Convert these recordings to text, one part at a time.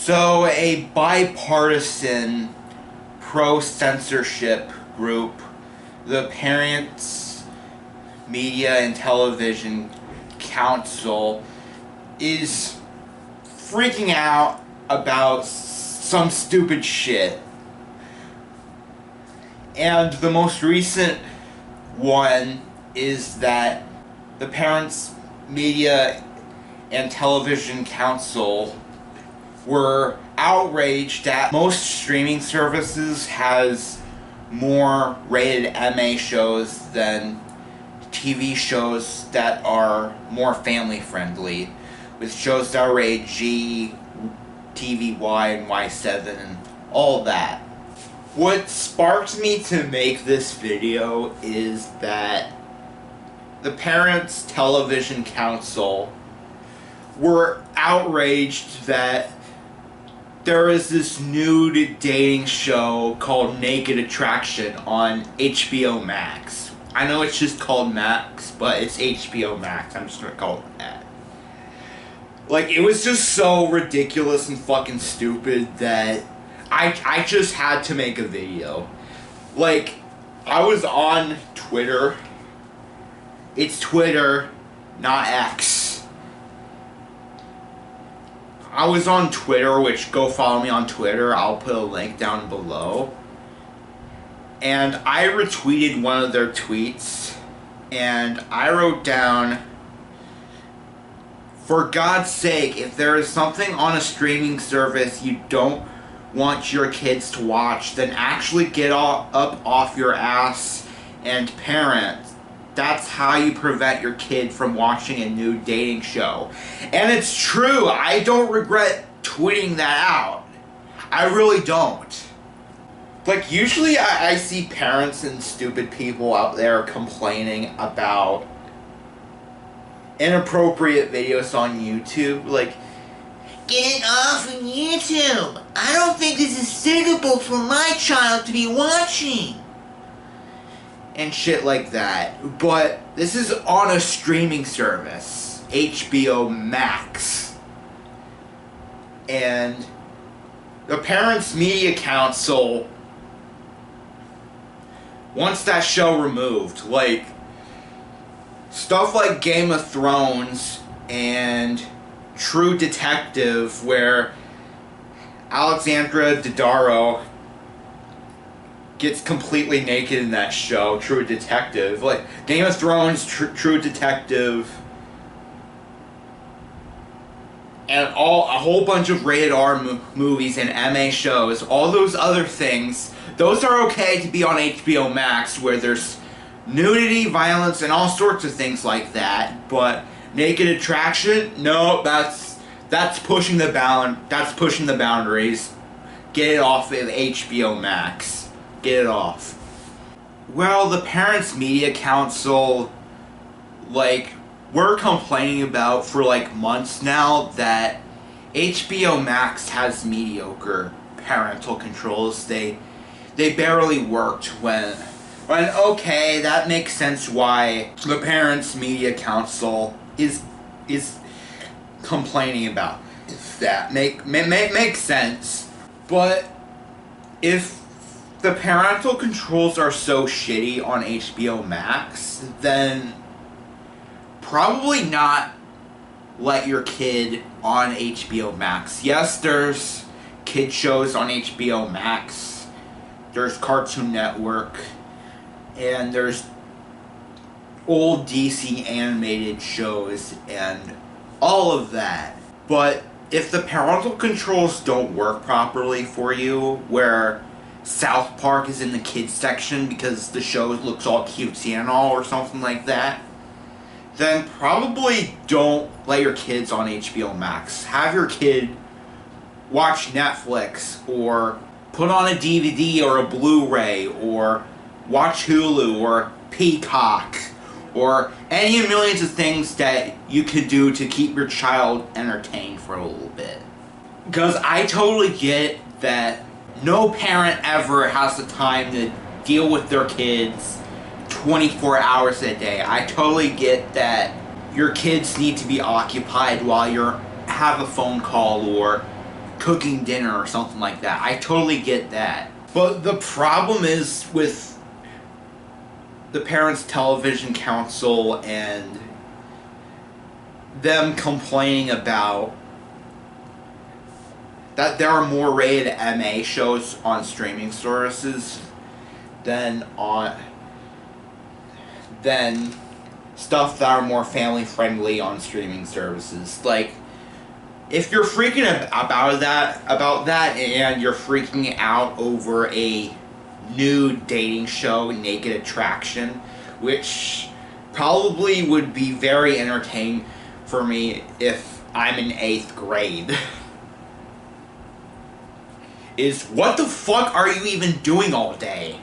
So, a bipartisan pro-censorship group, the Parents, Media, and Television Council, is freaking out about some stupid shit. And the most recent one is that the Parents, Media, and Television Council were outraged that most streaming services has more rated MA shows than TV shows that are more family friendly, with shows that are rated G, TVY, and Y7, and all that. What sparked me to make this video is that the Parents Television Council were outraged that there is this nude dating show called Naked Attraction on HBO Max. I know it's just called Max, but it's HBO Max. I'm just gonna call it that. Like, it was just so ridiculous and fucking stupid that I just had to make a video. Like, I was on Twitter. It's Twitter, not X. I was on Twitter, which go follow me on Twitter. I'll put a link down below. And I retweeted one of their tweets, and I wrote down, for God's sake, if there is something on a streaming service you don't want your kids to watch, then actually get up off your ass and parent. That's how you prevent your kid from watching a nude dating show. And it's true, I don't regret tweeting that out. I really don't. Like, usually I see parents and stupid people out there complaining about inappropriate videos on YouTube. Like, get it off of YouTube! I don't think this is suitable for my child to be watching! And shit like that. But this is on a streaming service, HBO Max. And the Parents Media Council wants that show removed. Like, stuff like Game of Thrones and True Detective, where Alexandra Daddario gets completely naked in that show, True Detective. Like, Game of Thrones, True Detective, and a whole bunch of rated R movies and MA shows, all those other things, those are okay to be on HBO Max, where there's nudity, violence, and all sorts of things like that. But Naked Attraction, no, that's pushing the boundaries. Get it off of HBO Max. Get it off. Well, the Parents Media Council, like, we're complaining about for like months now that HBO Max has mediocre parental controls. They barely worked when okay, that makes sense why the Parents Media Council is complaining about that. Makes sense. But if the parental controls are so shitty on HBO Max, then probably not let your kid on HBO Max. Yes, there's kid shows on HBO Max, there's Cartoon Network, and there's old DC animated shows and all of that. But if the parental controls don't work properly for you, where South Park is in the kids section because the show looks all cutesy and all, or something like that, then probably don't let your kids on HBO Max. Have your kid watch Netflix, or put on a DVD or a Blu-ray, or watch Hulu or Peacock, or any of millions of things that you could do to keep your child entertained for a little bit. Because I totally get that no parent ever has the time to deal with their kids 24 hours a day. I totally get that your kids need to be occupied while you have a phone call or cooking dinner or something like that. I totally get that. But the problem is with the Parents Television Council and them complaining about that there are more rated MA shows on streaming services than stuff that are more family friendly on streaming services. Like, if you're freaking about that and you're freaking out over a nude dating show, Naked Attraction, which probably would be very entertaining for me if I'm in 8th grade, is what the fuck are you even doing all day?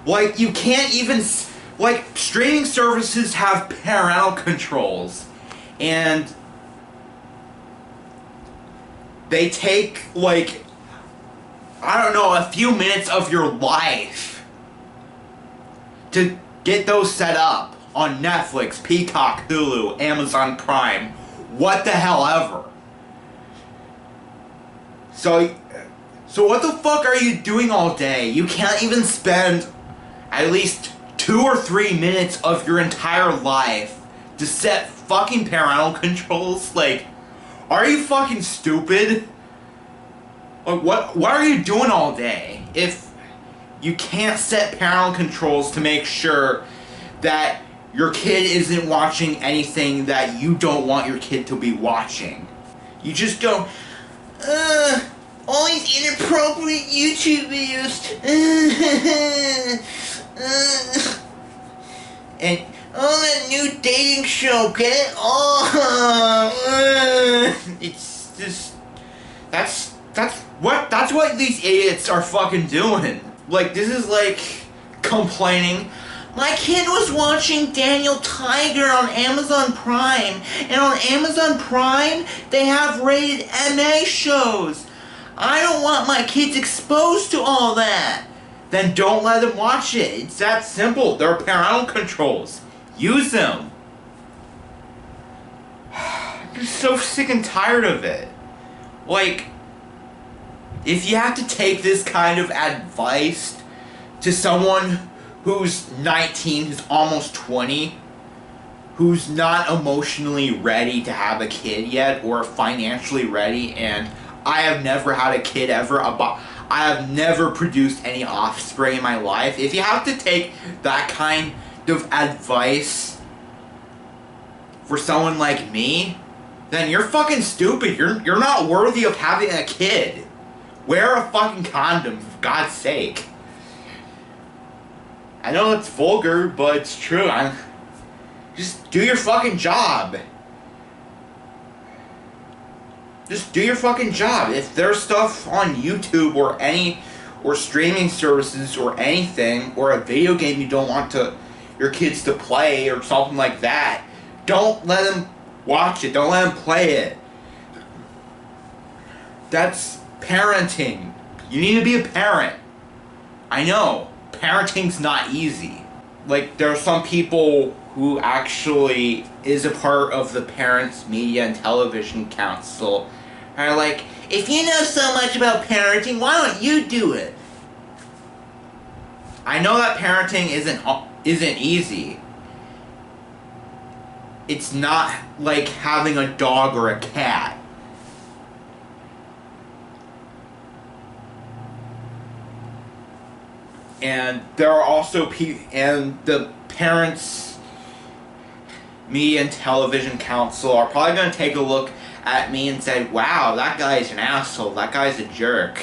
Like, you can't even, like, streaming services have parental controls, and they take, like, I don't know, a few minutes of your life to get those set up on Netflix, Peacock, Hulu, Amazon Prime, what the hell ever. So what the fuck are you doing all day? You can't even spend at least 2 or 3 minutes of your entire life to set fucking parental controls? Like, are you fucking stupid? Like, what are you doing all day if you can't set parental controls to make sure that your kid isn't watching anything that you don't want your kid to be watching? You just go, all these inappropriate YouTube videos. And, that Nude Dating show, get it? It's just, that's what these idiots are fucking doing. Like, this is like complaining, my kid was watching Daniel Tiger on Amazon Prime, and on Amazon Prime, they have rated MA shows. I don't want my kids exposed to all that. Then don't let them watch it. It's that simple. There are parental controls. Use them. I'm so sick and tired of it. Like, if you have to take this kind of advice to someone who's 19, who's almost 20, who's not emotionally ready to have a kid yet, or financially ready, and I have never had a kid ever, I have never produced any offspring in my life. If you have to take that kind of advice for someone like me, then you're fucking stupid. You're not worthy of having a kid. Wear a fucking condom, for God's sake. I know it's vulgar, but it's true. Just do your fucking job. Just do your fucking job. If there's stuff on YouTube or streaming services or anything, or a video game you don't want your kids to play or something like that, don't let them watch it. Don't let them play it. That's parenting. You need to be a parent. I know, parenting's not easy. Like, there are some people who actually is a part of the Parents Media and Television Council are like, if you know so much about parenting, why don't you do it? I know that parenting isn't easy. It's not like having a dog or a cat. And there are also and the Parents Media and Television Council are probably going to take a look at me and say, wow, that guy's an asshole, that guy's a jerk.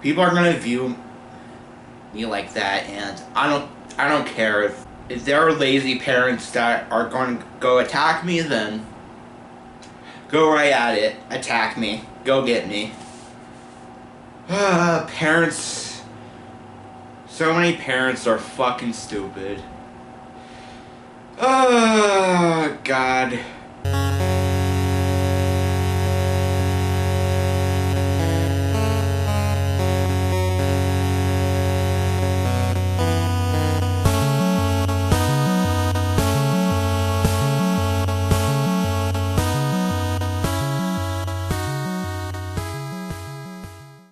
People are going to view me like that, and I don't care. If there are lazy parents that are going to go attack me, then go right at it. Attack me. Go get me. Parents. So many parents are fucking stupid. Oh, God.